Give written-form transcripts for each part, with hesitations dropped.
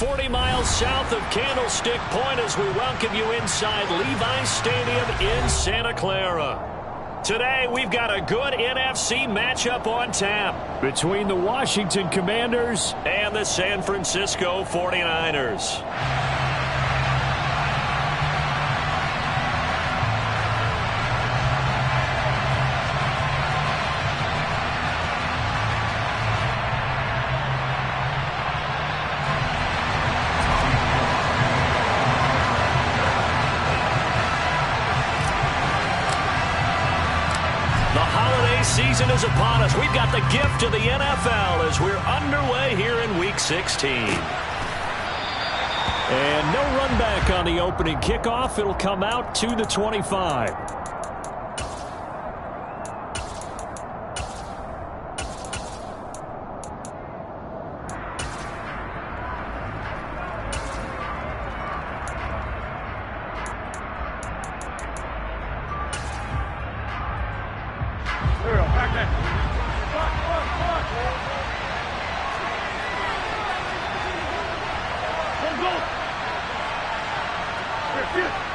40 miles south of Candlestick Point as we welcome you inside Levi's Stadium in Santa Clara. Today, we've got a good NFC matchup on tap between the Washington Commanders and the San Francisco 49ers. Season is upon us. We've got the gift of the NFL as we're underway here in Week 16. And no run back on the opening kickoff. It'll come out to the 25.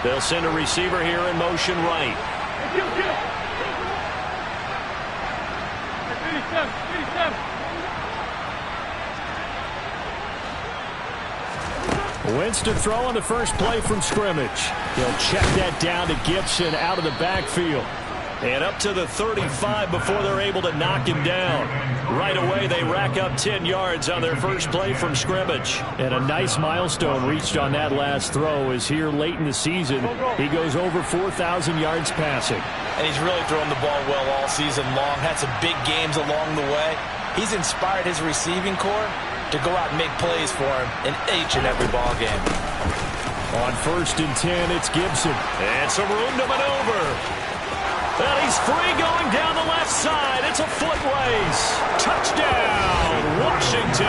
They'll send a receiver here in motion right. Winston throwing the first play from scrimmage. He'll check that down to Gibson out of the backfield. And up to the 35 before they're able to knock him down. Right away, they rack up 10 yards on their first play from scrimmage. And a nice milestone reached on that last throw as here late in the season, he goes over 4,000 yards passing. And he's really thrown the ball well all season long. Had some big games along the way. He's inspired his receiving corps to go out and make plays for him in each and every ball game. On 1st and 10, it's Gibson. And some room to maneuver. And he's free going down the left side. It's a foot race. Touchdown, Washington.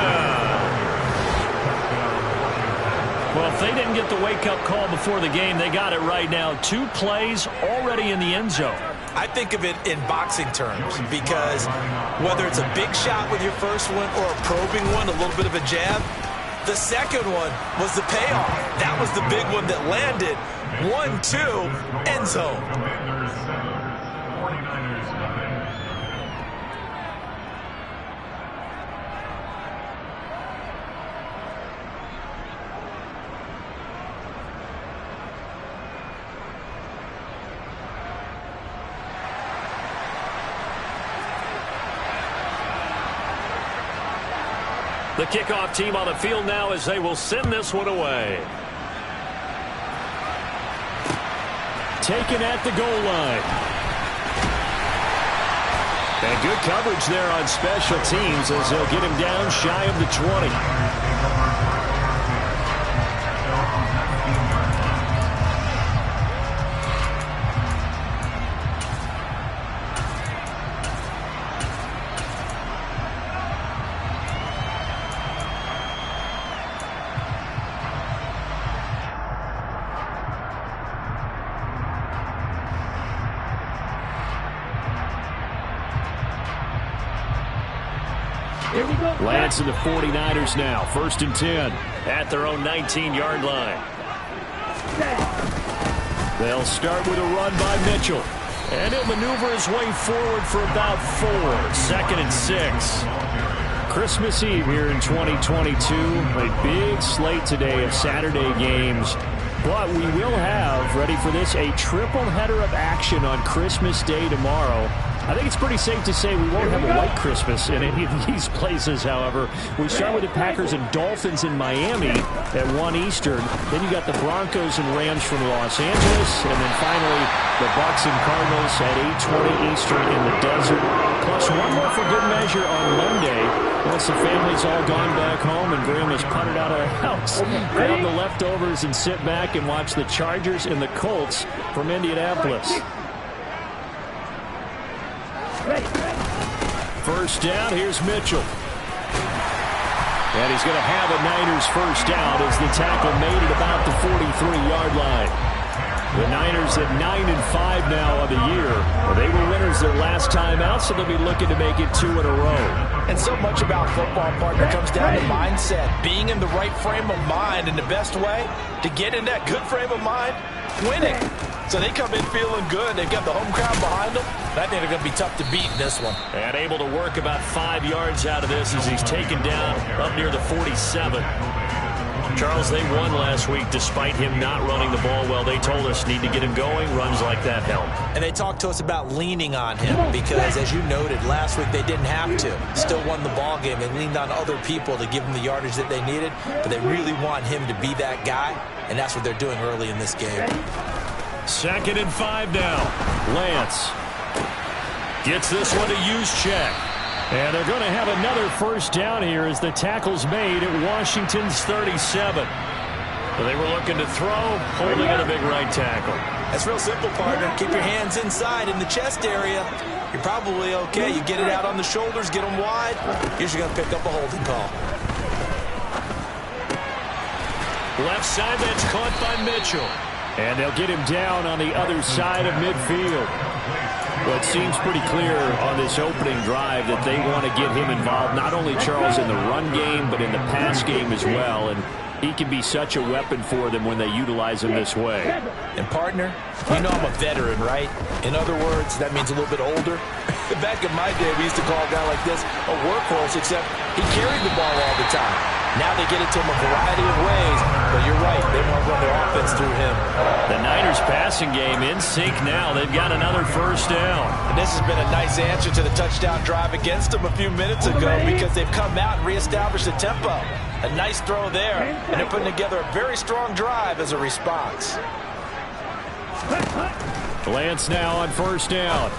Well, if they didn't get the wake-up call before the game, they got it right now. 2 plays already in the end zone. I think of it in boxing terms because whether it's a big shot with your first one or a probing one, a little bit of a jab, the second one was the payoff. That was the big one that landed. 1-2, end zone. The kickoff team on the field now as they will send this one away. Taken at the goal line. And good coverage there on special teams as they'll get him down shy of the 20. Lance and the 49ers now. 1st and 10. At their own 19-yard line. They'll start with a run by Mitchell. And he'll maneuver his way forward for about 4. 2nd and 6. Christmas Eve here in 2022. A big slate today of Saturday games. But we will have, ready for this, a triple header of action on Christmas Day tomorrow. I think it's pretty safe to say we won't have a white Christmas in any of these places, however. We start with the Packers and Dolphins in Miami at 1 Eastern. Then you got the Broncos and Rams from Los Angeles. And then finally, the Bucs and Cardinals at 8:20 Eastern in the desert. Plus one more for good measure on Monday. Once the family's all gone back home and Grandma's punted out of the house. Grab the leftovers and sit back and watch the Chargers and the Colts from Indianapolis. First down, here's Mitchell. And he's going to have a Niners first down as the tackle made at about the 43-yard line. The Niners at 9-5 now on the year. Well, they were winners their last time out, so they'll be looking to make it 2 in a row. And so much about football, partner, comes down to mindset. Being in the right frame of mind, and the best way to get in that good frame of mind, winning. So they come in feeling good. They've got the home crowd behind them. I think they're going to be tough to beat in this one. And able to work about 5 yards out of this as he's taken down up near the 47. Charles, they won last week despite him not running the ball well. They told us need to get him going. Runs like that help. And they talked to us about leaning on him because, as you noted, last week they didn't have to. Still won the ball game. They leaned on other people to give them the yardage that they needed, but they really want him to be that guy, and that's what they're doing early in this game. 2nd and 5 now. Lance gets this one to Juszczyk. And they're going to have another first down here as the tackle's made at Washington's 37. Well, they were looking to throw, holding in a big right tackle. That's real simple, partner. Keep your hands inside in the chest area. You're probably okay. You get it out on the shoulders, get them wide. Usually going to pick up a holding call. Left side, that's caught by Mitchell. And they'll get him down on the other side of midfield. Well, it seems pretty clear on this opening drive that they want to get him involved, not only, Charles, in the run game, but in the pass game as well. And he can be such a weapon for them when they utilize him this way. And, partner, you know I'm a veteran, right? In other words, that means a little bit older. Back in my day, we used to call a guy like this a workhorse, except he carried the ball all the time. Now they get it to him a variety of ways, but you're right, they want to run their offense through him. The Niners passing game in sync now. They've got another first down. And this has been a nice answer to the touchdown drive against them a few minutes ago because they've come out and reestablished the tempo. A nice throw there, and they're putting together a very strong drive as a response. Lance now on first down.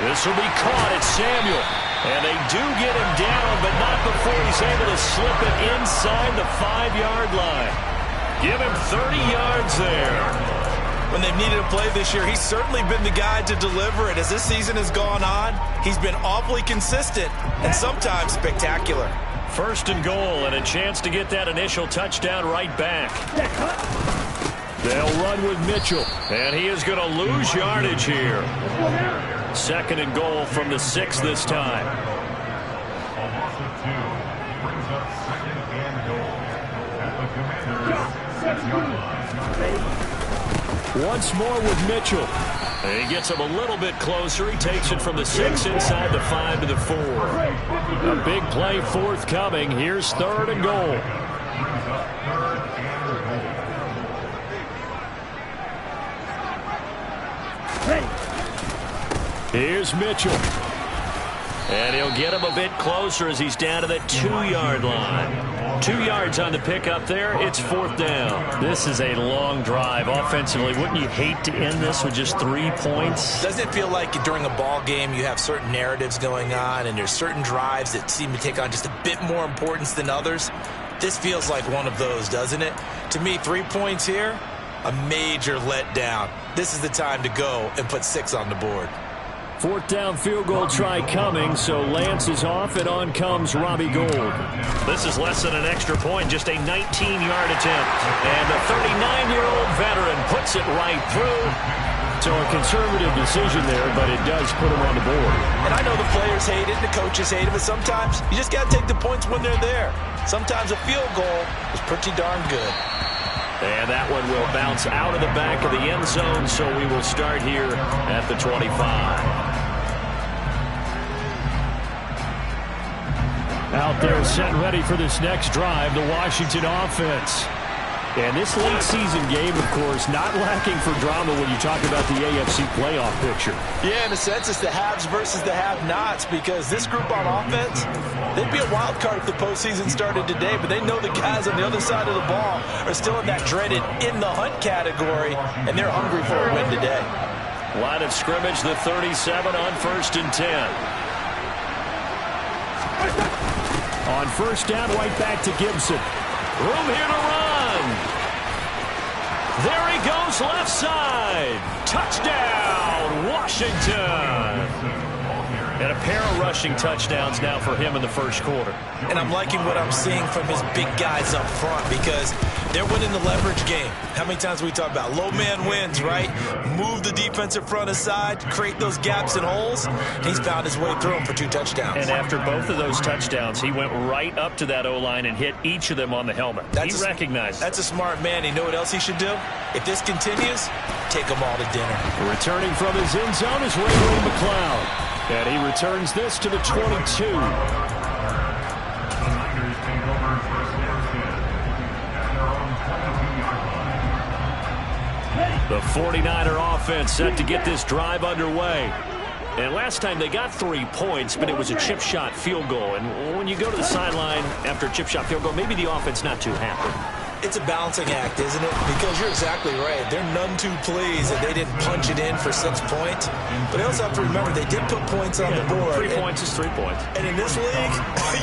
This will be caught. It's Samuel. And they do get him down, but not before he's able to slip it inside the 5-yard line. Give him 30 yards there. When they've needed a play this year, he's certainly been the guy to deliver it. As this season has gone on, he's been awfully consistent and sometimes spectacular. 1st and goal, and a chance to get that initial touchdown right back. They'll run with Mitchell. And he is going to lose yardage here. 2nd and goal from the 6 this time. Once more with Mitchell. And he gets him a little bit closer. He takes it from the 6 inside the 5 to the 4. A big play forthcoming. Here's 3rd and goal. Here's Mitchell. And he'll get him a bit closer as he's down to the 2-yard line. 2 yards on the pickup there. It's 4th down. This is a long drive offensively. Wouldn't you hate to end this with just 3 points? Doesn't it feel like during a ball game you have certain narratives going on and there's certain drives that seem to take on just a bit more importance than others? This feels like one of those, doesn't it? To me, 3 points here, a major letdown. This is the time to go and put 6 on the board. 4th down field goal try coming, so Lance is off, and on comes Robbie Gould. This is less than an extra point, just a 19-yard attempt. And the 39-year-old veteran puts it right through. So a conservative decision there, but it does put him on the board. And I know the players hate it, the coaches hate it, but sometimes you just got to take the points when they're there. Sometimes a field goal is pretty darn good. And that one will bounce out of the back of the end zone, so we will start here at the 25. Out there set and ready for this next drive, the Washington offense. And this late season game, of course, not lacking for drama when you talk about the AFC playoff picture. Yeah, in a sense, it's the haves versus the have-nots because this group on offense, they'd be a wild card if the postseason started today, but they know the guys on the other side of the ball are still in that dreaded in-the-hunt category, and they're hungry for a win today. Line of scrimmage, the 37 on 1st and 10. On first down, right back to Gibson. Room here to run. There he goes, left side. Touchdown, Washington. And a pair of rushing touchdowns now for him in the first quarter. And I'm liking what I'm seeing from his big guys up front because they're winning the leverage game. How many times we talk about low man wins, right? Move the defensive front aside, create those gaps and holes. He's found his way through them for 2 touchdowns. And after both of those touchdowns, he went right up to that O-line and hit each of them on the helmet. He recognized. That's a smart man. You know what else he should do? If this continues, take them all to dinner. Returning from his end zone is Ray McCloud. And he returns this to the 22. The 49er offense set to get this drive underway. And last time they got 3 points, but it was a chip shot field goal. And when you go to the sideline after a chip shot field goal, maybe the offense not too happy. It's a balancing act, isn't it? Because you're exactly right. They're none too pleased that they didn't punch it in for 6 points. But they also have to remember they did put points on the board. 3 points is 3 points. And in this league,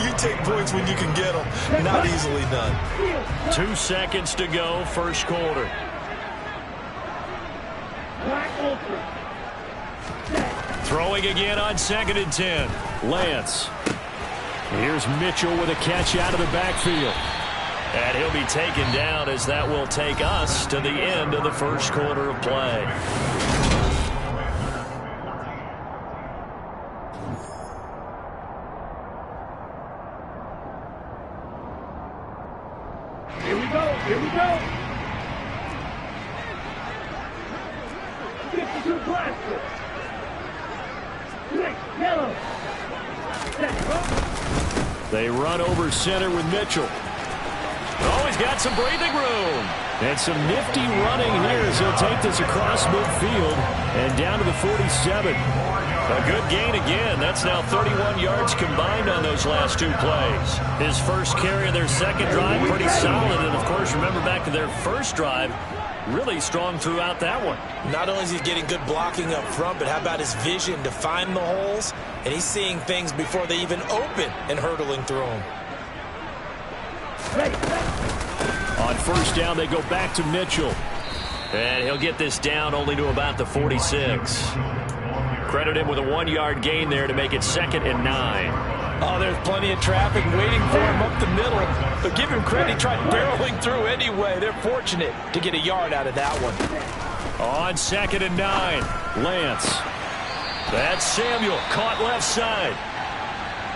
you take points when you can get them. Not easily done. 2 seconds to go, first quarter. Throwing again on 2nd and 10. Lance. Here's Mitchell with a catch out of the backfield. And he'll be taken down as that will take us to the end of the first quarter of play. Here we go. Here we go. 52 plastic. Yellow. They run over center with Mitchell. Oh, he's got some breathing room. And some nifty running here as he'll take this across midfield and down to the 47. A good gain again. That's now 31 yards combined on those last 2 plays. His first carry of their second drive, pretty solid. And, of course, remember back to their first drive, really strong throughout that one. Not only is he getting good blocking up front, but how about his vision to find the holes? And he's seeing things before they even open and hurdling through them. On first down, they go back to Mitchell. And he'll get this down only to about the 46. Credit him with a 1-yard gain there to make it 2nd and 9. Oh, there's plenty of traffic waiting for him up the middle. But give him credit, he tried barreling through anyway. They're fortunate to get a yard out of that one. On 2nd and 9, Lance. That's Samuel, caught left side.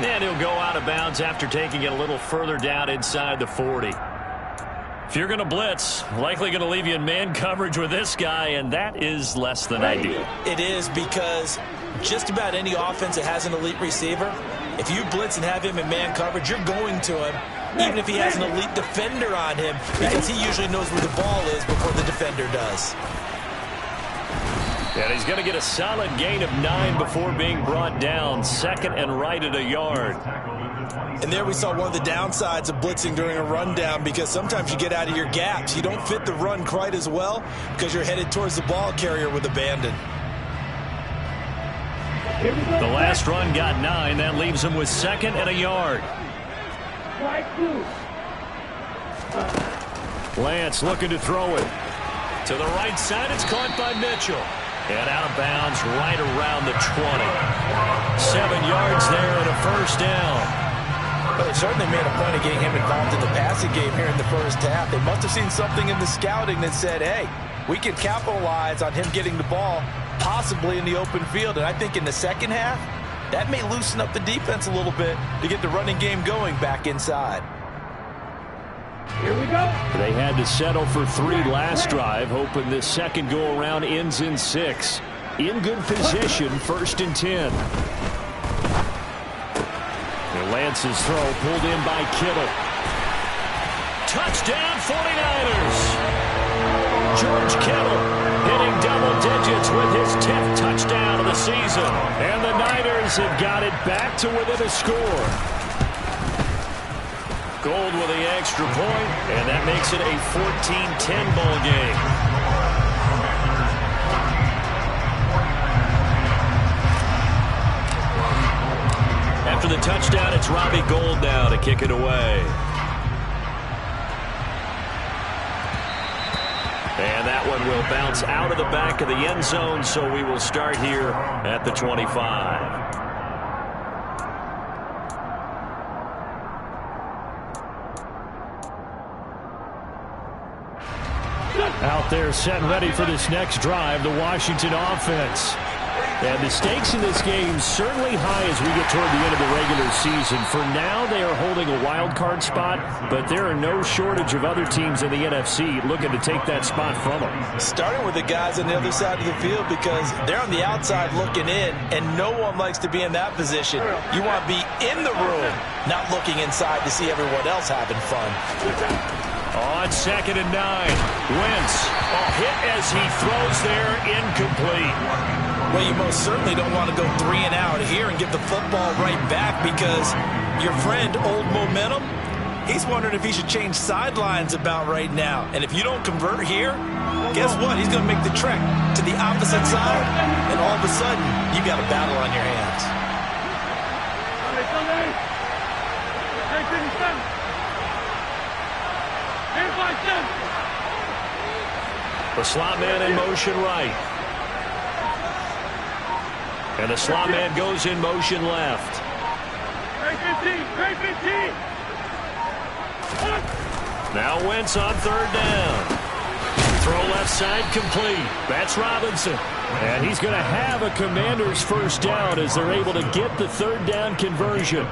And he'll go out of bounds after taking it a little further down inside the 40. If you're going to blitz, likely going to leave you in man coverage with this guy, and that is less than ideal. It is because just about any offense that has an elite receiver, if you blitz and have him in man coverage, you're going to him, even if he has an elite defender on him, because he usually knows where the ball is before the defender does. And he's going to get a solid gain of 9 before being brought down. 2nd and right at a yard. And there we saw one of the downsides of blitzing during a rundown, because sometimes you get out of your gaps. You don't fit the run quite as well because you're headed towards the ball carrier with abandon. The last run got 9. That leaves him with 2nd and a yard. Lance looking to throw it. To the right side, it's caught by Mitchell. And out of bounds right around the 20. 7 yards there and a first down. Well, they certainly made a point of getting him involved in the passing game here in the first half. They must have seen something in the scouting that said, hey, we can capitalize on him getting the ball possibly in the open field. And I think in the second half, that may loosen up the defense a little bit to get the running game going back inside. Here we go. They had to settle for 3 last drive, hoping this second go-around ends in 6. In good position, 1st and 10. And Lance's throw pulled in by Kittle. Touchdown 49ers! George Kittle hitting double digits with his 10th touchdown of the season. And the Niners have got it back to within a score. Gold with the extra point, and that makes it a 14-10 ball game. After the touchdown, it's Robbie Gould now to kick it away. And that one will bounce out of the back of the end zone, so we will start here at the 25. Out there set and ready for this next drive, the Washington offense. And the stakes in this game certainly high as we get toward the end of the regular season. For now, they are holding a wild card spot, but there are no shortage of other teams in the NFC looking to take that spot from them. Starting with the guys on the other side of the field because they're on the outside looking in, and no one likes to be in that position. You want to be in the room, not looking inside to see everyone else having fun. On 2nd and 9, Wentz. Hit as he throws there, incomplete. Well, you most certainly don't want to go 3 and out here and give the football right back because your friend, Old Momentum, he's wondering if he should change sidelines about right now. And if you don't convert here, guess what? He's going to make the trek to the opposite side, and all of a sudden, you got a battle on your hands. The slot man in motion right. And the slot man goes in motion left. Now Wentz on 3rd down. Throw left side complete. That's Robinson. And he's going to have a Commanders first down as they're able to get the 3rd down conversion.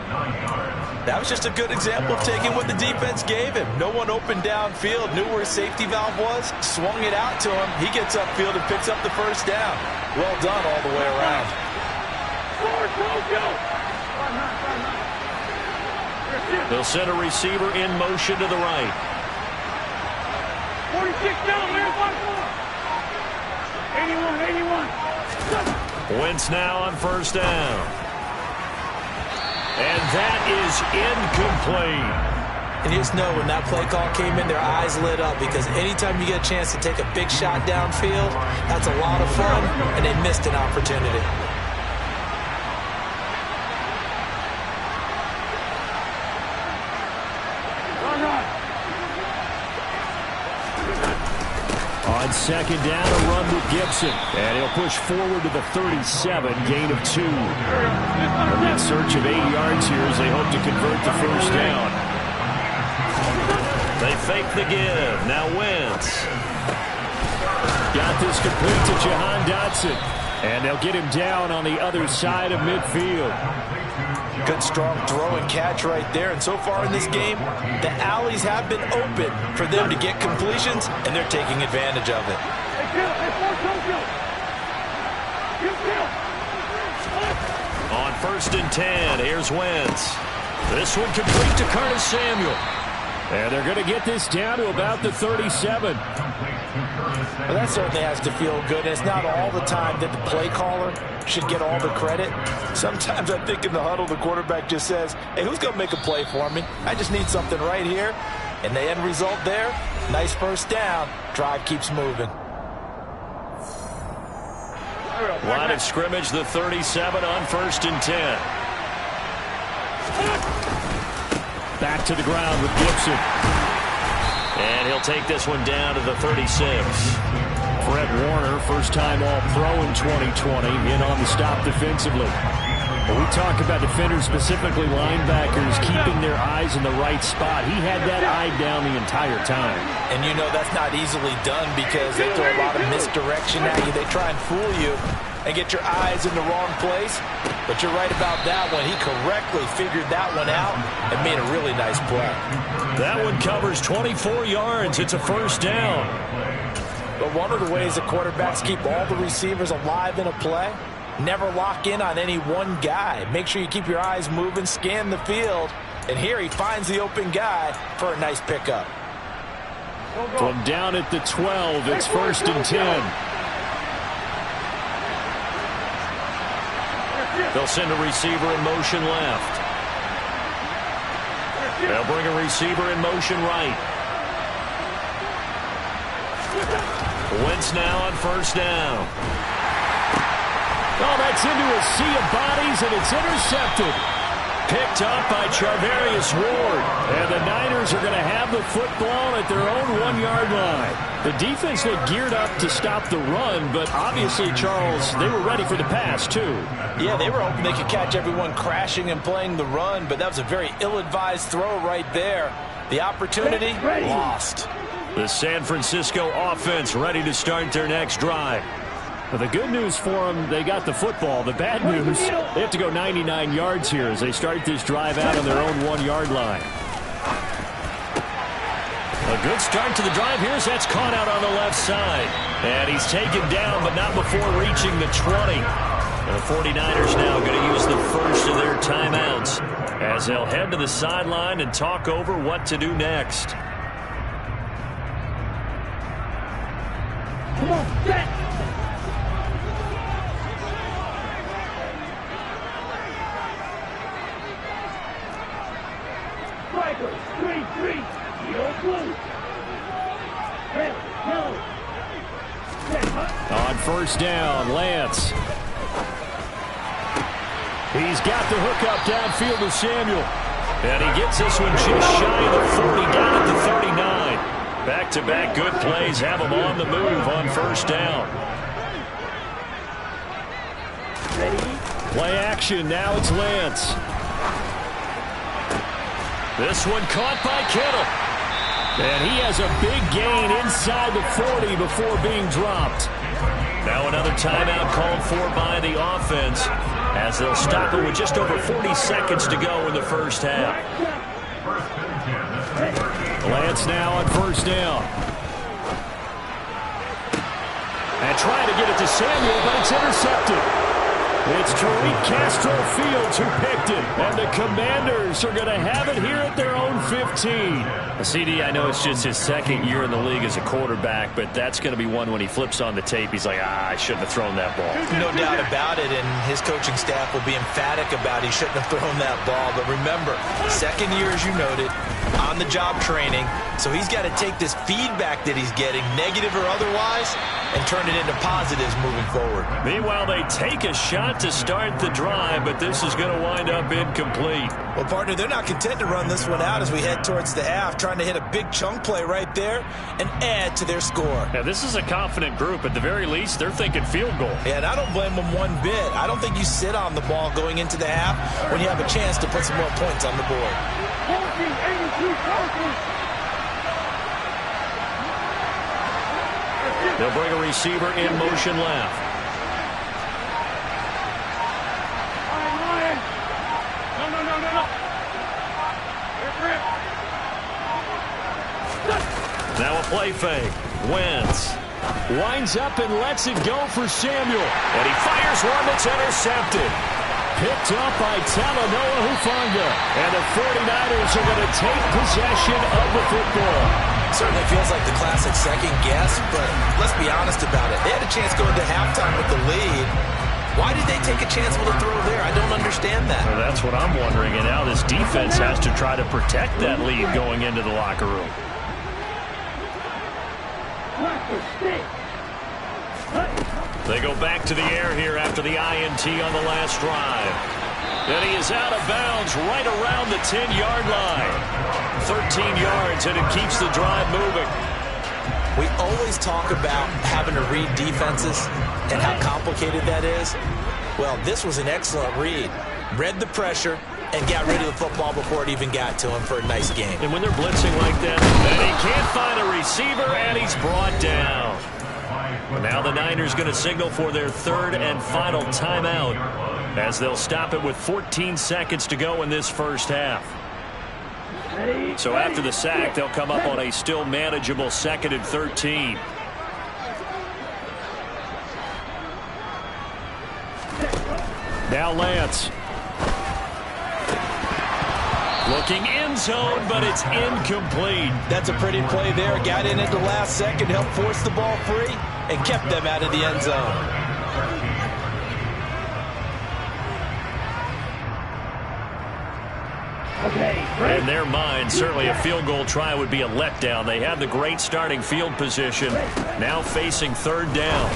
That was just a good example of taking what the defense gave him. No one opened downfield, knew where his safety valve was, swung it out to him. He gets upfield and picks up the first down. Well done all the way around. They'll send a receiver in motion to the right. 46 down, man. 81. Wentz now on 1st down. And that is incomplete. And you just know when that play call came in, their eyes lit up because anytime you get a chance to take a big shot downfield, that's a lot of fun, and they missed an opportunity. On 2nd down, a run with Gibson. And he'll push forward to the 37, gain of 2. In search of 8 yards here as they hope to convert the first down. They fake the give. Now Wentz. Got this complete to Jahan Dotson. And they'll get him down on the other side of midfield. Good strong throw and catch right there. And so far in this game, the alleys have been open for them to get completions, and they're taking advantage of it. On 1st and 10, here's Wentz. This one complete to Curtis Samuel. And they're going to get this down to about the 37. Well, that certainly has to feel good. And it's not all the time that the play caller should get all the credit. Sometimes I think in the huddle, the quarterback just says, hey, who's going to make a play for me? I just need something right here. And the end result there, nice first down. Drive keeps moving. Line of scrimmage, the 37 on 1st and 10. Back to the ground with Gibson. And he'll take this one down to the 36. Fred Warner, first-time All-Pro in 2020, in on the stop defensively. When we talk about defenders, specifically linebackers, keeping their eyes in the right spot, he had that eye down the entire time. And you know that's not easily done because they throw a lot of misdirection at you. They try and fool you and get your eyes in the wrong place. But you're right about that one. He correctly figured that one out and made a really nice play. That one covers 24 yards. It's a first down. But one of the ways that quarterbacks keep all the receivers alive in a play, never lock in on any one guy. Make sure you keep your eyes moving, scan the field. And here he finds the open guy for a nice pickup. From down at the 12, it's 1st and 10. They'll send a receiver in motion left. They'll bring a receiver in motion right. Wentz now on 1st down. Oh, that's into a sea of bodies, and it's intercepted. Picked up by Charvarius Ward. And the Niners are going to have the football at their own 1-yard line. The defense looked geared up to stop the run, but obviously, Charles, they were ready for the pass, too. Yeah, they were hoping they could catch everyone crashing and playing the run, but that was a very ill-advised throw right there. The opportunity, lost. The San Francisco offense ready to start their next drive. Well, the good news for them, they got the football. The bad news, they have to go 99 yards here as they start this drive out on their own 1-yard line. A good start to the drive here as that's caught out on the left side. And he's taken down, but not before reaching the 20. The 49ers now going to use the first of their timeouts as they'll head to the sideline and talk over what to do next. Come on, set. Strikers, 3-3. Yellow, blue. Red, yellow. Set, On first down, Lance. He's got the hook up downfield to Samuel. And he gets this one just shy of the 40, down at the 39. Back-to-back good plays have him on the move on first down. ready. Play action, now it's Lance. This one caught by Kittle. And he has a big gain inside the 40 before being dropped. Now another timeout called for by the offense as they'll stop it with just over 40 seconds to go in the first half. Lance now on first down. And trying to get it to Samuel, but it's intercepted. It's Tariq Castro Fields who picked it. And the Commanders are going to have it here at their own 15. CD, I know it's just his second year in the league as a quarterback, but that's going to be one when he flips on the tape. He's like, I shouldn't have thrown that ball. No doubt about it, and his coaching staff will be emphatic about he shouldn't have thrown that ball. But remember, second year, as you noted, on-the-job training, so he's got to take this feedback that he's getting, negative or otherwise, and turn it into positives moving forward. Meanwhile, they take a shot to start the drive, but this is going to wind up incomplete. Well, partner, they're not content to run this one out as we head towards the half, trying to hit a big chunk play right there and add to their score. Now, this is a confident group. At the very least, they're thinking field goal. Yeah, and I don't blame them one bit. I don't think you sit on the ball going into the half when you have a chance to put some more points on the board. 14-82 They'll bring a receiver in motion left. Now a play fake. Wentz Winds up and lets it go for Samuel. and he fires one that's intercepted. Picked up by Talanoa Hufanga. And the 49ers are going to take possession of the football. Certainly feels like the classic second guess, but let's be honest about it. They had a chance going to halftime with the lead. Why did they take a chance with a throw there? I don't understand that. Well, that's what I'm wondering, and now this defense has to try to protect that lead going into the locker room. They go back to the air here after the INT on the last drive. And he is out of bounds right around the 10-yard line. 13 yards, and it keeps the drive moving. We always talk about having to read defenses and how complicated that is. Well, this was an excellent read. Read the pressure and got rid of the football before it even got to him for a nice game. And when they're blitzing like that, and he can't find a receiver, and he's brought down. Now the Niners going to signal for their third and final timeout as they'll stop it with 14 seconds to go in this first half. So after the sack, they'll come up on a still manageable 2nd and 13. Now Lance. Looking end zone, but it's incomplete. That's a pretty play there. Got in at the last second, helped force the ball free, and kept them out of the end zone. In their mind, certainly a field goal try would be a letdown. They have the great starting field position, now facing third down.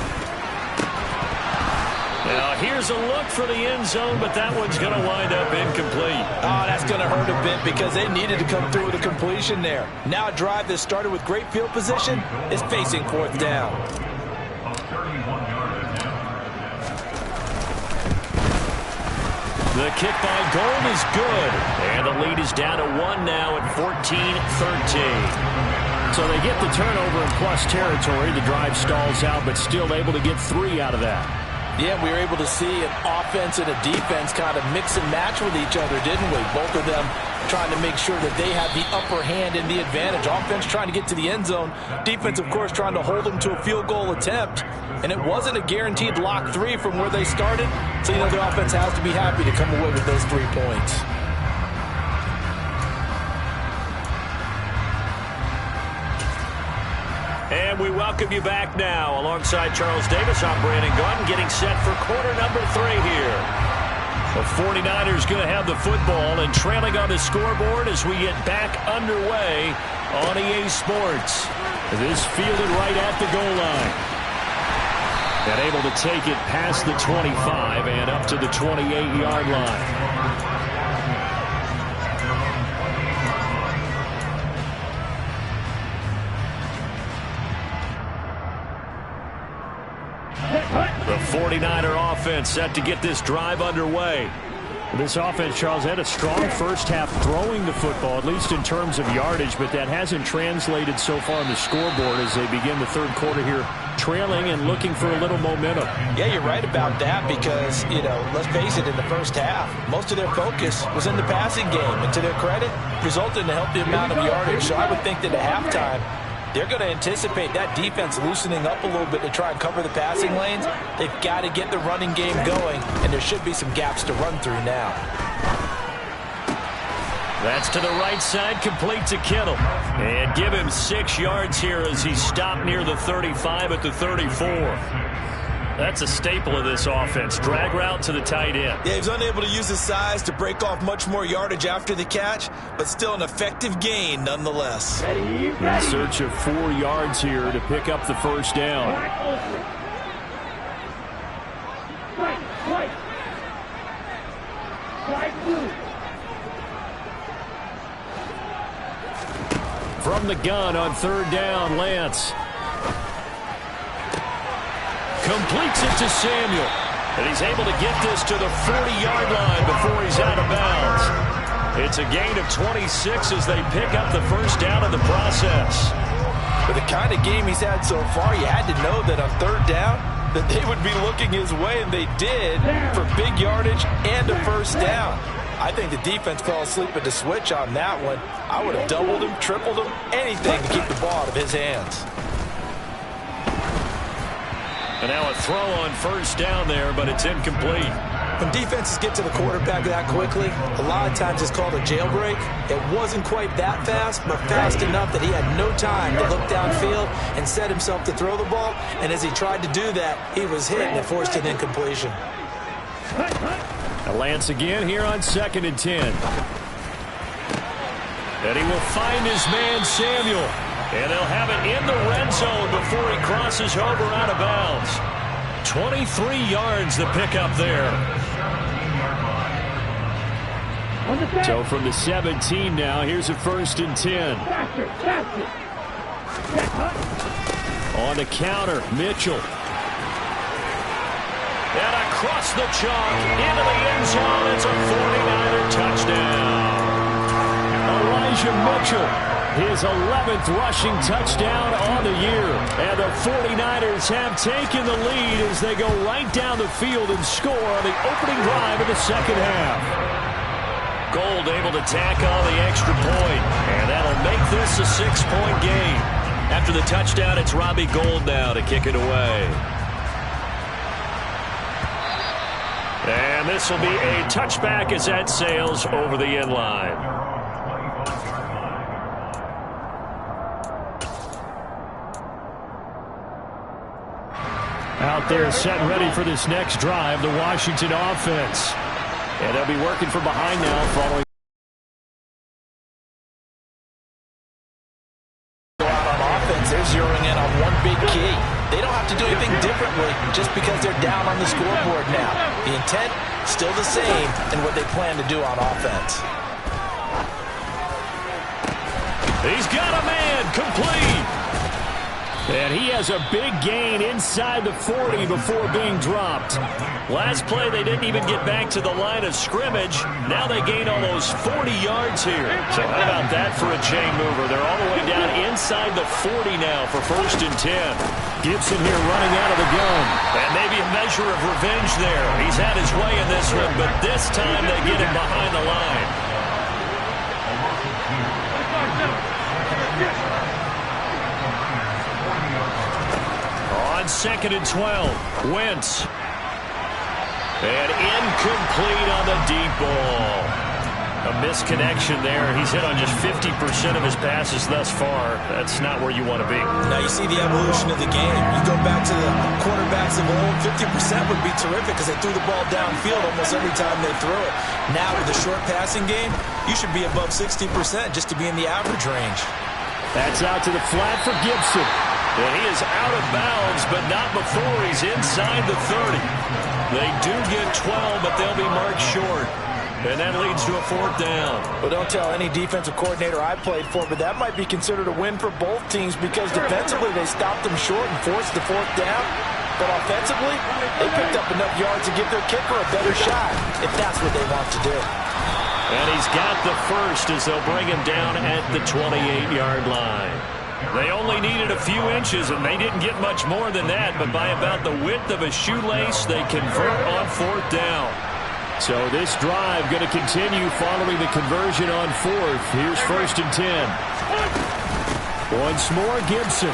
Now here's a look for the end zone, but that one's going to wind up incomplete. Oh, that's going to hurt a bit because they needed to come through with a completion there. Now a drive that started with great field position is facing fourth down. The kick by Gold is good, and the lead is down to 1 now at 14-13. So they get the turnover in plus territory. The drive stalls out, but still able to get 3 out of that. Yeah, we were able to see an offense and a defense kind of mix and match with each other, didn't we? Both of them trying to make sure that they had the upper hand and the advantage. Offense trying to get to the end zone. Defense, of course, trying to hold them to a field goal attempt. And it wasn't a guaranteed lock 3 from where they started. So, the offense has to be happy to come away with those 3 points. And we welcome you back now. Alongside Charles Davis, I'm Brandon Gaudin, getting set for quarter number 3 here. The 49ers going to have the football and trailing on the scoreboard as we get back underway on EA Sports. This fielded right at the goal line. And able to take it past the 25 and up to the 28-yard line. The 49er offense set to get this drive underway. This offense, Charles, had a strong first half throwing the football, at least in terms of yardage, but that hasn't translated so far on the scoreboard as they begin the third quarter here, trailing and looking for a little momentum. Yeah, you're right about that because, let's face it, in the first half, most of their focus was in the passing game. And to their credit, resulted in a healthy amount of yardage. So I would think that at halftime, they're going to anticipate that defense loosening up a little bit to try and cover the passing lanes. They've got to get the running game going, and there should be some gaps to run through now. That's to the right side, complete to Kittle. And give him 6 yards here as he stopped near the 35 at the 34. That's a staple of this offense. Drag route to the tight end. Yeah, he was unable to use his size to break off much more yardage after the catch, but still an effective gain nonetheless. In search of 4 yards here to pick up the first down. From the gun on third down, Lance. Completes it to Samuel. And he's able to get this to the 40-yard line before he's out of bounds. It's a gain of 26 as they pick up the first down in the process. With the kind of game he's had so far, you had to know that on third down that they would be looking his way, and they did, for big yardage and a first down. I think the defense fell asleep at the switch on that one. I would have doubled him, tripled him, anything to keep the ball out of his hands. And now a throw on first down there, but it's incomplete. When defenses get to the quarterback that quickly, a lot of times it's called a jailbreak. It wasn't quite that fast, but fast enough that he had no time to look downfield and set himself to throw the ball. And as he tried to do that, he was hit and it forced an incompletion. Now Lance again here on 2nd and 10. And he will find his man Samuel. And they'll have it in the red zone before he crosses over out of bounds. 23 yards the pickup there. So from the 17 now, here's a 1st and 10. On the counter, Mitchell. And across the chalk, into the end zone. It's a 49er touchdown. Elijah Mitchell. His 11th rushing touchdown on the year. And the 49ers have taken the lead as they go right down the field and score on the opening drive of the second half. Gold able to tack on the extra point. And that'll make this a 6-point game. After the touchdown, it's Robbie Gould now to kick it away. And this will be a touchback as that sails over the end line. Out there set and ready for this next drive, the Washington offense. And they'll be working from behind now following. On offense, they're zeroing in on one big key. They don't have to do anything differently just because they're down on the scoreboard now. The intent, still the same in what they plan to do on offense. He's got a man, complete. And he has a big gain inside the 40 before being dropped. Last play, they didn't even get back to the line of scrimmage. Now they gain almost 40 yards here. So how about that for a chain mover? They're all the way down inside the 40 now for 1st and 10. Gibson here running out of the gun. And maybe a measure of revenge there. He's had his way in this one, but this time they get him behind the line. On 2nd and 12, Wentz. And incomplete on the deep ball. A misconnection there. He's hit on just 50% of his passes thus far. That's not where you want to be. Now you see the evolution of the game. You go back to the quarterbacks of old, 50% would be terrific because they threw the ball downfield almost every time they threw it. Now with the short passing game, you should be above 60% just to be in the average range. That's out to the flat for Gibson. And he is out of bounds, but not before he's inside the 30. They do get 12, but they'll be marked short. And that leads to a 4th down. Well, don't tell any defensive coordinator I played for, but that might be considered a win for both teams because defensively they stopped them short and forced the 4th down. But offensively, they picked up enough yards to give their kicker a better shot, if that's what they want to do. And he's got the first as they'll bring him down at the 28-yard line. They only needed a few inches, and they didn't get much more than that, but by about the width of a shoelace, they convert on 4th down. So this drive going to continue following the conversion on 4th. Here's 1st and 10. Once more, Gibson.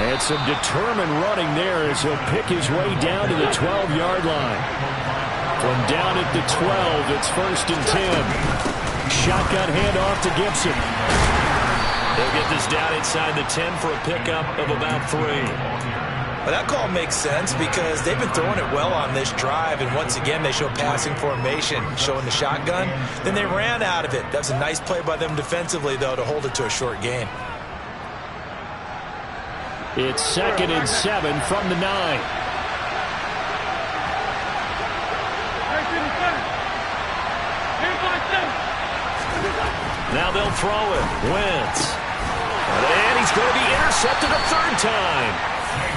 And some determined running there as he'll pick his way down to the 12-yard line. From down at the 12, it's 1st and 10. Shotgun handoff to Gibson. They'll get this down inside the 10 for a pickup of about 3. Well, that call makes sense because they've been throwing it well on this drive, and once again they show passing formation, showing the shotgun. Then they ran out of it. That's a nice play by them defensively, though, to hold it to a short gain. It's 2nd and 7 from the 9. Now they'll throw it. Wentz. And he's going to be intercepted a 3rd time.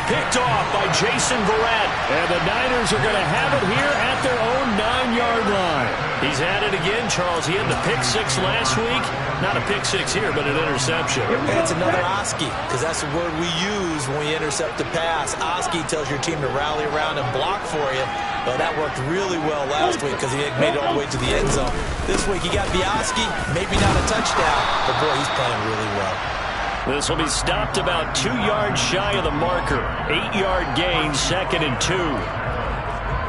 Picked off by Jason Verrett. And the Niners are going to have it here at their own 9-yard line. He's at it again, Charles. He had the pick 6 last week. Not a pick 6 here, but an interception. It's another Oski, because that's the word we use when we intercept a pass. Oski tells your team to rally around and block for you. Well, that worked really well last week because he made it all the way to the end zone. This week he got the Oski, maybe not a touchdown, but boy, he's playing really well. This will be stopped about 2 yards shy of the marker. 8-yard gain, 2nd and 2.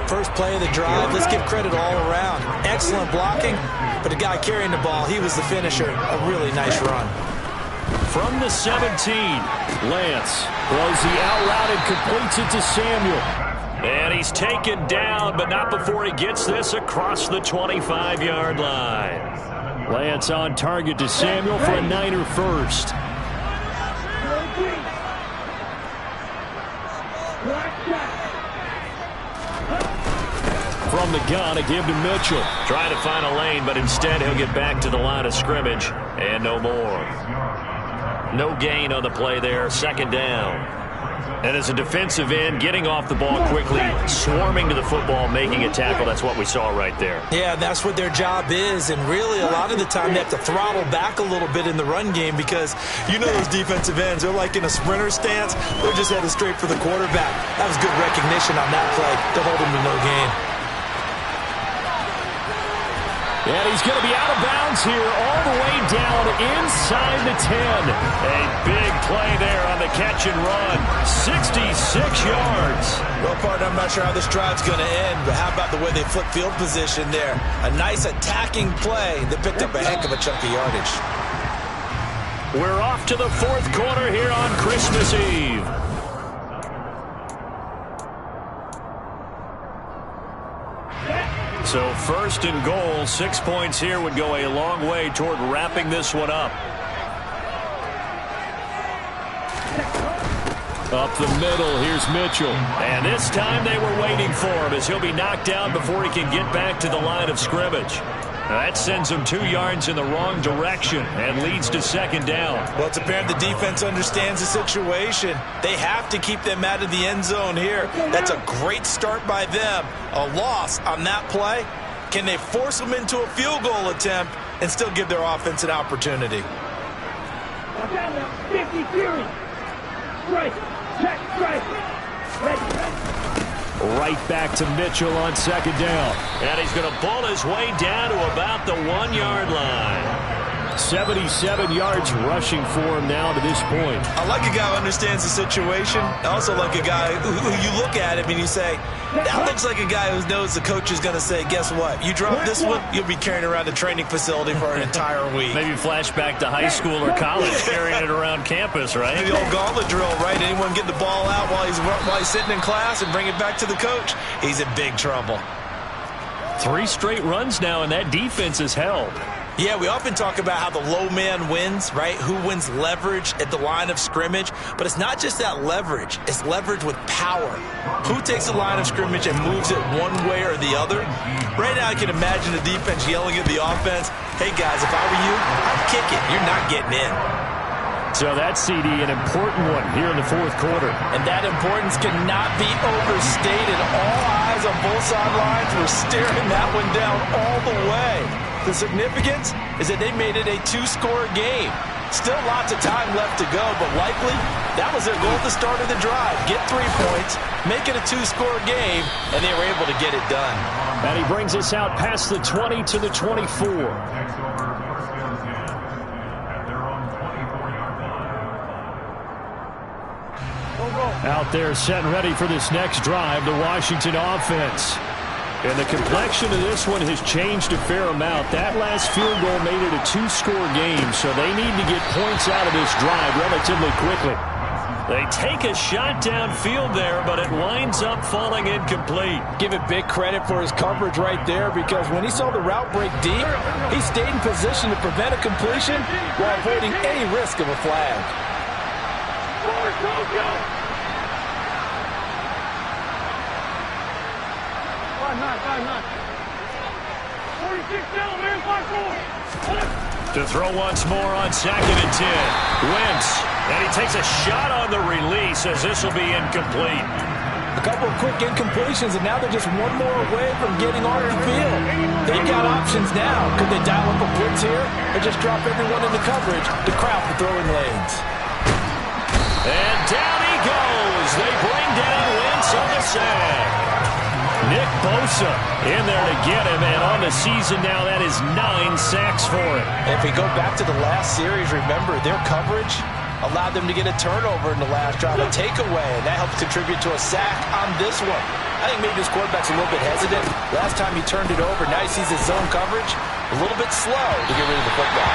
First play of the drive, let's give credit all around. Excellent blocking, but the guy carrying the ball, he was the finisher. A really nice run. From the 17, Lance throws the out route and completes it to Samuel. And he's taken down, but not before he gets this across the 25-yard line. Lance on target to Samuel for a Niner first. From the gun, a give to Mitchell. Trying to find a lane, but instead he'll get back to the line of scrimmage. And no more. No gain on the play there. 2nd down. And as a defensive end, getting off the ball quickly, swarming to the football, making a tackle. That's what we saw right there. Yeah, that's what their job is. And really, a lot of the time, they have to throttle back a little bit in the run game because you know those defensive ends, they're like in a sprinter stance. They're just headed straight for the quarterback. That was good recognition on that play to hold him to no gain. And he's going to be out of bounds here all the way down inside the 10. A big play there on the catch and run. 66 yards. Well, partner, I'm not sure how this drive's going to end, but how about the way they flip field position there? A nice attacking play that picked up a heck of a chunk of yardage. We're off to the 4th quarter here on Christmas Eve. So 1st and goal, 6 points here would go a long way toward wrapping this one up. Up the middle, here's Mitchell. And this time they were waiting for him as he'll be knocked down before he can get back to the line of scrimmage. That sends them 2 yards in the wrong direction and leads to second down. Well, it's apparent the defense understands the situation. They have to keep them out of the end zone here. That's a great start by them. A loss on that play. Can they force them into a field goal attempt and still give their offense an opportunity? Watch out now. 50 Fury. Strike. Check. Strike. Ready. Right back to Mitchell on second down. And he's going to pull his way down to about the 1-yard line. 77 yards rushing for him now to this point. I like a guy who understands the situation. I also like a guy who you look at him and you say, that looks like a guy who knows the coach is going to say, guess what? You drop this one, you'll be carrying around the training facility for an entire week. Maybe flashback to high school or college, carrying it around campus, right? The old gauntlet drill, right? Anyone get the ball out while he's sitting in class and bring it back to the coach? He's in big trouble. 3 straight runs now, and that defense is held. Yeah, we often talk about how the low man wins, right? Who wins leverage at the line of scrimmage. But it's not just that leverage. It's leverage with power. Who takes the line of scrimmage and moves it one way or the other? Right now I can imagine the defense yelling at the offense, hey, guys, if I were you, I'd kick it. You're not getting in. So that CD, an important one here in the fourth quarter. And that importance cannot be overstated. All eyes on both sidelines were staring that one down all the way. The significance is that they made it a 2-score game. Still lots of time left to go, but likely that was their goal at the start of the drive. Get 3 points, make it a 2-score game, and they were able to get it done. And he brings us out past the 20 to the 24. Out there set and ready for this next drive, the Washington offense. And the complexion of this one has changed a fair amount. That last field goal made it a 2-score game, so they need to get points out of this drive relatively quickly. They take a shot downfield there, but it winds up falling incomplete. Give it big credit for his coverage right there, because when he saw the route break deep, he stayed in position to prevent a completion while avoiding any risk of a flag. To throw once more on 2nd and 10. Wentz, and he takes a shot on the release as this will be incomplete. A couple of quick incompletions, and now they're just one more away from getting off the field. They've got options now. Could they dial up a blitz here or just drop everyone into coverage to crowd the throwing lanes? And down he goes. They bring down Wentz on the sack. Nick Bosa in there to get him, and on the season now, that is 9 sacks for him. If we go back to the last series, remember, their coverage allowed them to get a turnover in the last drive, a takeaway, and that helps contribute to a sack on this one. I think maybe this quarterback's a little bit hesitant. Last time he turned it over, now he sees his zone coverage a little bit slow to get rid of the football.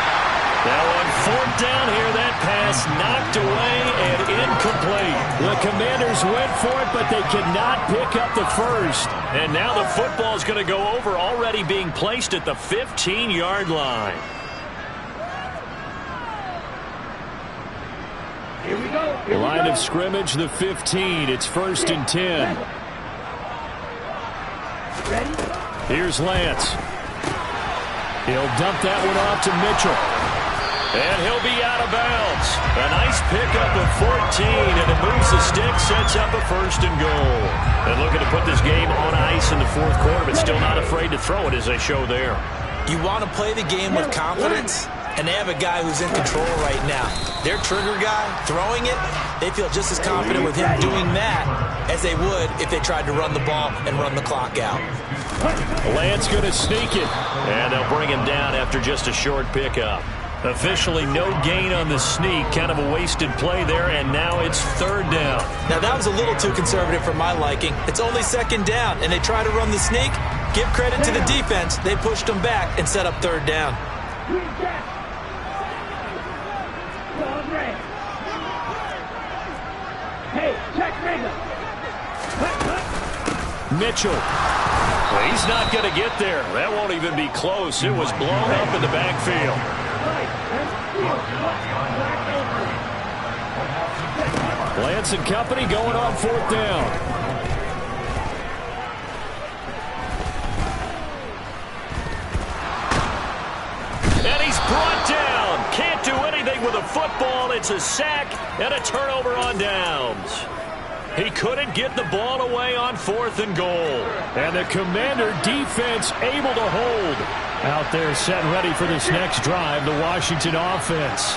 Now on 4th down here, that pass knocked away and incomplete. The Commanders went for it, but they could not pick up the first. And now the football is going to go over, already being placed at the 15-yard line. Here we go. Line of scrimmage, the 15. It's 1st and 10. Ready? Here's Lance. He'll dump that one off to Mitchell. And he'll be out of bounds. A nice pickup of 14, and it moves the stick, sets up a 1st and goal. And looking to put this game on ice in the fourth quarter, but still not afraid to throw it as they show there. You want to play the game with confidence, and they have a guy who's in control right now. Their trigger guy, throwing it, they feel just as confident with him doing that as they would if they tried to run the ball and run the clock out. Lance going to sneak it. And they'll bring him down after just a short pickup. Officially no gain on the sneak, kind of a wasted play there, and now it's 3rd down. Now that was a little too conservative for my liking. It's only 2nd down, and they try to run the sneak. Give credit to the defense. They pushed them back and set up 3rd down. Hey, check Rager. Mitchell. Well, he's not going to get there. That won't even be close. It was blown up in the backfield. Lance and company going on 4th down. with a football. It's a sack and a turnover on downs. He couldn't get the ball away on 4th and goal. And the Commander defense able to hold. Out there set ready for this next drive, the Washington offense.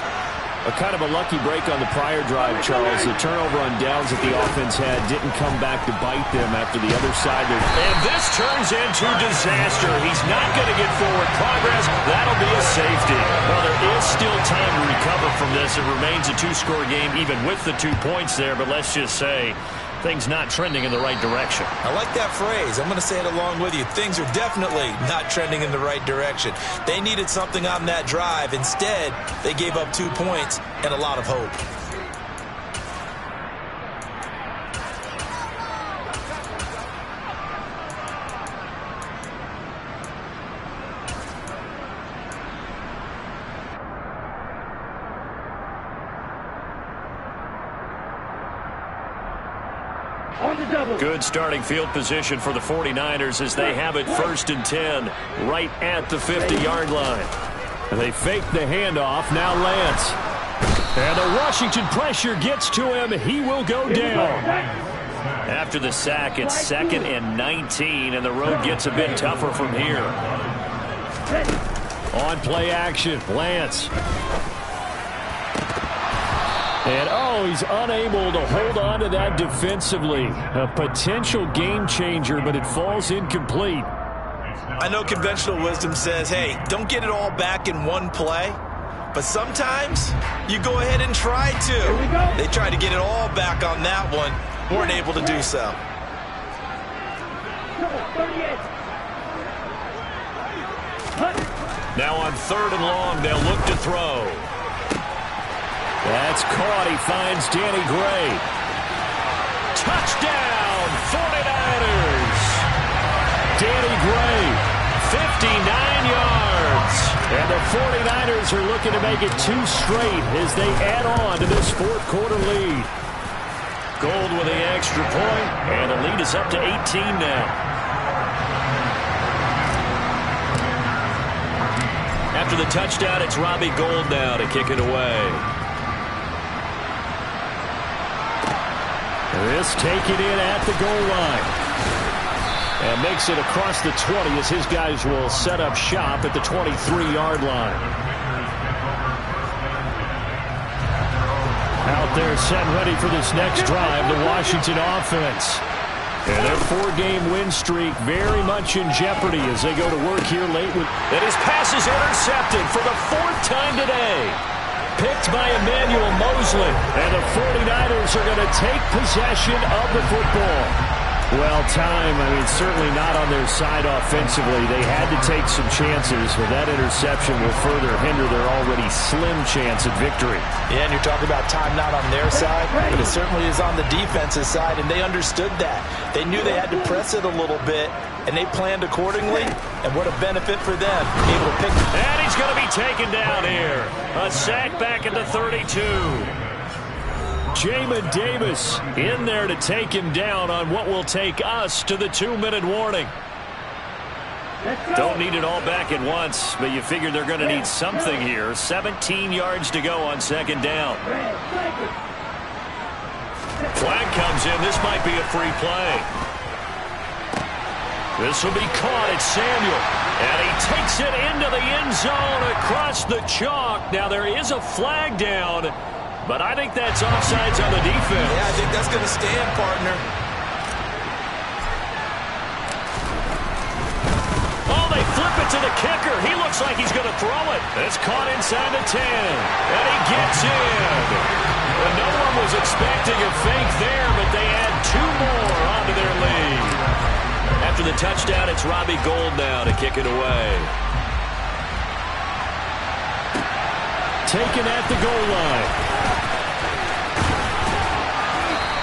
A kind of a lucky break on the prior drive, Charles. The turnover on downs that the offense had didn't come back to bite them after the other side. And this turns into disaster. He's not going to get forward progress. That'll be a safety. Well, there is still time to recover from this. It remains a 2-score game even with the 2 points there. But let's just say things not trending in the right direction. I like that phrase. I'm going to say it along with you. Things are definitely not trending in the right direction. They needed something on that drive. Instead, they gave up 2 points and a lot of hope. Good starting field position for the 49ers as they have it 1st and 10 right at the 50-yard line. They fake the handoff. Now Lance. And the Washington pressure gets to him. He will go down. After the sack, it's 2nd and 19, and the road gets a bit tougher from here. On play action, Lance. And, oh, he's unable to hold on to that defensively. A potential game changer, but it falls incomplete. I know conventional wisdom says, hey, don't get it all back in one play. But sometimes you go ahead and try to. They tried to get it all back on that one. Weren't able to do so. Now on 3rd and long, they'll look to throw. That's caught. He finds Danny Gray. Touchdown, 49ers. Danny Gray, 59 yards. And the 49ers are looking to make it 2 straight as they add on to this 4th quarter lead. Gold with the extra point, and the lead is up to 18 now. After the touchdown, it's Robbie Gould now to kick it away. This taken in at the goal line. And makes it across the 20 as his guys will set up shop at the 23-yard line. Out there set ready for this next drive, the Washington offense. And their 4-game win streak very much in jeopardy as they go to work here late. And his pass is intercepted for the 4th time today. Picked by Emmanuel Mosley. And the 49ers are going to take possession of the football. Well, certainly not on their side offensively. They had to take some chances, but that interception will further hinder their already slim chance at victory. Yeah, and you're talking about time not on their side, but it certainly is on the defensive side, and they understood that. They knew they had to press it a little bit, and they planned accordingly, and what a benefit for them, able to pick. And he's going to be taken down here. A sack back at the 32. Jamin Davis in there to take him down on what will take us to the 2-minute warning. Don't need it all back at once, but you figure they're going to need something here. 17 yards to go on 2nd down. Flag comes in. This might be a free play. This will be caught. It's Samuel. And he takes it into the end zone across the chalk. Now there is a flag down, but I think that's offsides on the defense. Yeah, I think that's going to stand, partner. Oh, they flip it to the kicker. He looks like he's going to throw it. It's caught inside the 10. And he gets in. And no one was expecting a fake there, but they add 2 more onto their lead. After the touchdown, it's Robbie Gould now to kick it away. Taken at the goal line.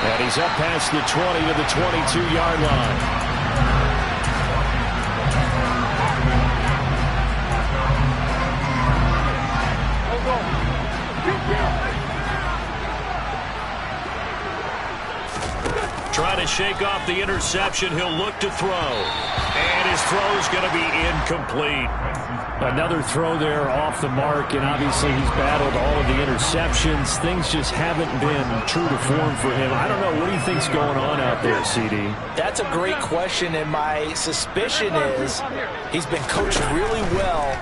And he's up past the 20 to the 22-yard line. Trying to shake off the interception. He'll look to throw. And his throw's going to be incomplete. Another throw there off the mark, and obviously he's battled all of the interceptions. Things just haven't been true to form for him. I don't know. What do you think's going on out there, CD? That's a great question, and my suspicion is he's been coached really well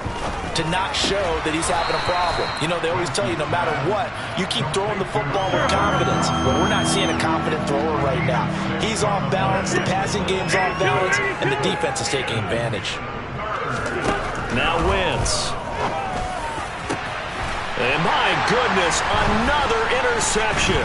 to not show that he's having a problem. You know, they always tell you no matter what, you keep throwing the football with confidence. But we're not seeing a confident thrower right now. He's off balance, the passing game's off balance, and the defense is taking advantage. Now Wentz. And my goodness, another interception.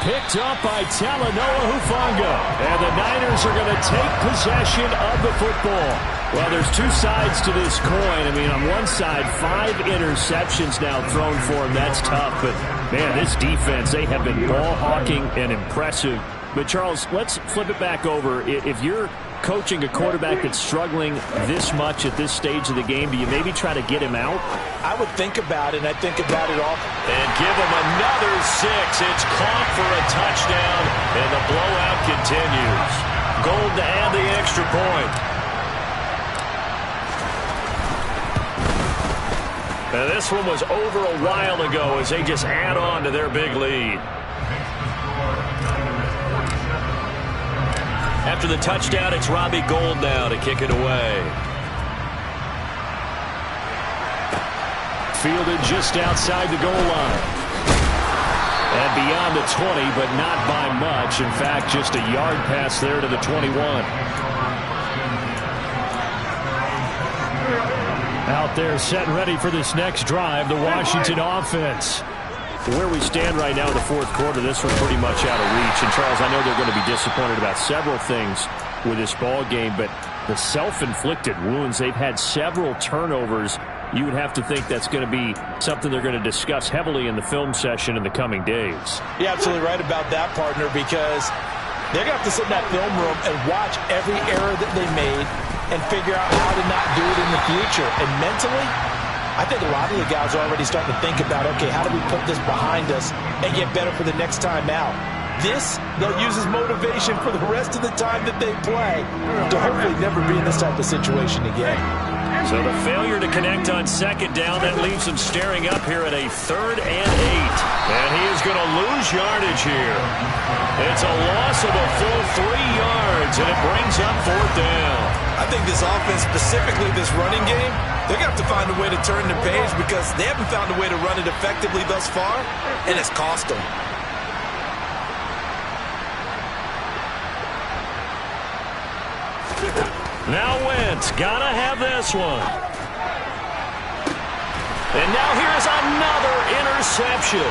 Picked up by Talanoa Hufanga. And the Niners are going to take possession of the football. Well, there's two sides to this coin. I mean, on one side, 5 interceptions now thrown for him. That's tough. But, man, this defense, they have been ball hawking and impressive. But, Charles, let's flip it back over. If you're coaching a quarterback that's struggling this much at this stage of the game, do you maybe try to get him out? I would think about it, and I think about it often. And give him another 6. It's caught for a touchdown, and the blowout continues. Gold to add the extra point. And this one was over a while ago as they just add on to their big lead. After the touchdown, it's Robbie Gould now to kick it away. Fielded just outside the goal line. And beyond the 20, but not by much. In fact, just a yard pass there to the 21. Out there set and ready for this next drive, the Washington offense. Where we stand right now in the fourth quarter, this one's pretty much out of reach. And, Charles, I know they're going to be disappointed about several things with this ball game, but the self-inflicted wounds, they've had several turnovers. You would have to think that's going to be something they're going to discuss heavily in the film session in the coming days. You're absolutely right about that, partner, because they're going to have to sit in that film room and watch every error that they made and figure out how to not do it in the future. And mentally, I think a lot of the guys are already starting to think about, okay, how do we put this behind us and get better for the next time out? This, they'll use as motivation for the rest of the time that they play to hopefully never be in this type of situation again. So the failure to connect on second down, that leaves him staring up here at a 3rd and 8. And he is going to lose yardage here. It's a loss of a full 3 yards, and it brings up 4th down. I think this offense, specifically this running game, they're going to have to find a way to turn the page because they haven't found a way to run it effectively thus far, and it's cost them. Now Wentz, gotta have this one. And now here's another interception.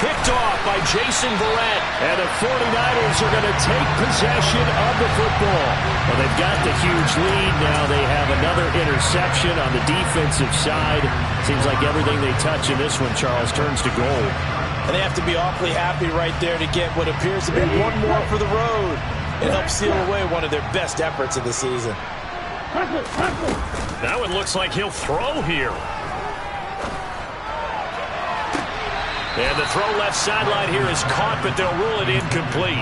Picked off by Jason Verrett. And the 49ers are going to take possession of the football. Well, they've got the huge lead. Now they have another interception on the defensive side. Seems like everything they touch in this one, Charles, turns to gold. And they have to be awfully happy right there to get what appears to be one more for the road and help seal away one of their best efforts of the season. That one looks like he'll throw here. And the throw left sideline here is caught, but they'll rule it incomplete.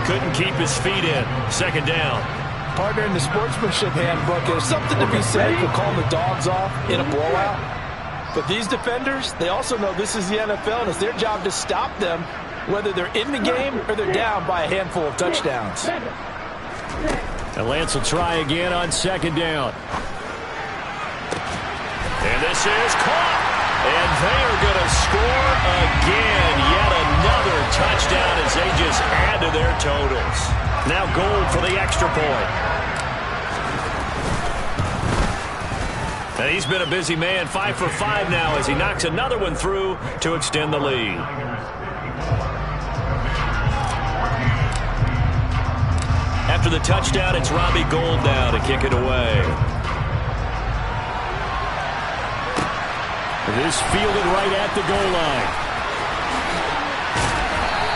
Couldn't keep his feet in. 2nd down. Partner, in the sportsmanship handbook, there's something to be said for calling the dogs off in a blowout. But these defenders, they also know this is the NFL, and it's their job to stop them, whether they're in the game or they're down by a handful of touchdowns. And Lance will try again on 2nd down. And this is caught. And they are going to score again. Yet another touchdown as they just add to their totals. Now Gould for the extra point. And he's been a busy man, 5 for 5 now as he knocks another one through to extend the lead. After the touchdown, it's Robbie Gould now to kick it away. This fielded right at the goal line.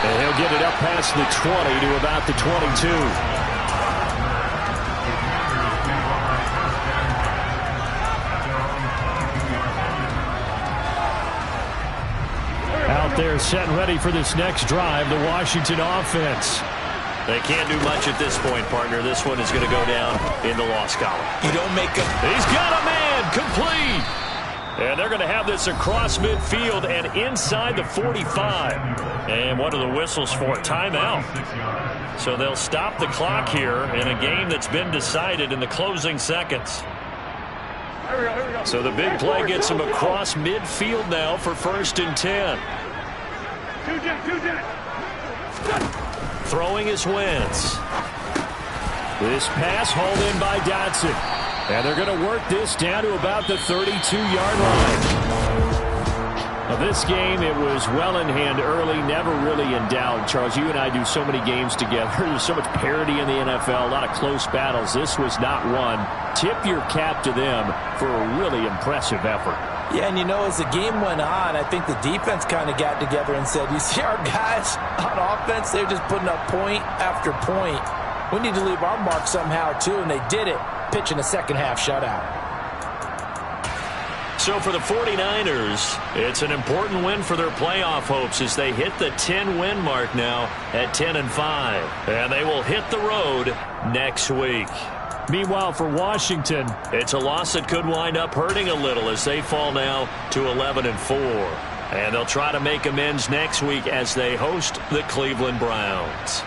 And he'll get it up past the 20 to about the 22. Out there set and ready for this next drive, the Washington offense. They can't do much at this point, partner. This one is going to go down in the loss column. You don't make a... He's got a man. Complete. And they're going to have this across midfield and inside the 45. And what are the whistles for? Timeout. So they'll stop the clock here in a game that's been decided in the closing seconds. So the big play gets him across midfield now for 1st and 10. Throwing is Wentz. This pass hauled in by Dotson. And they're going to work this down to about the 32-yard line. Now, this game, it was well in hand early, never really in doubt. Charles, you and I do so many games together. There's so much parity in the NFL, a lot of close battles. This was not one. Tip your cap to them for a really impressive effort. Yeah, and you know, as the game went on, I think the defense kind of got together and said, you see our guys on offense, they're just putting up point after point. We need to leave our mark somehow, too, and they did it, pitching a second-half shutout. So for the 49ers, it's an important win for their playoff hopes as they hit the 10-win mark now at 10-5. And they will hit the road next week. Meanwhile, for Washington, it's a loss that could wind up hurting a little as they fall now to 11-4. And they'll try to make amends next week as they host the Cleveland Browns.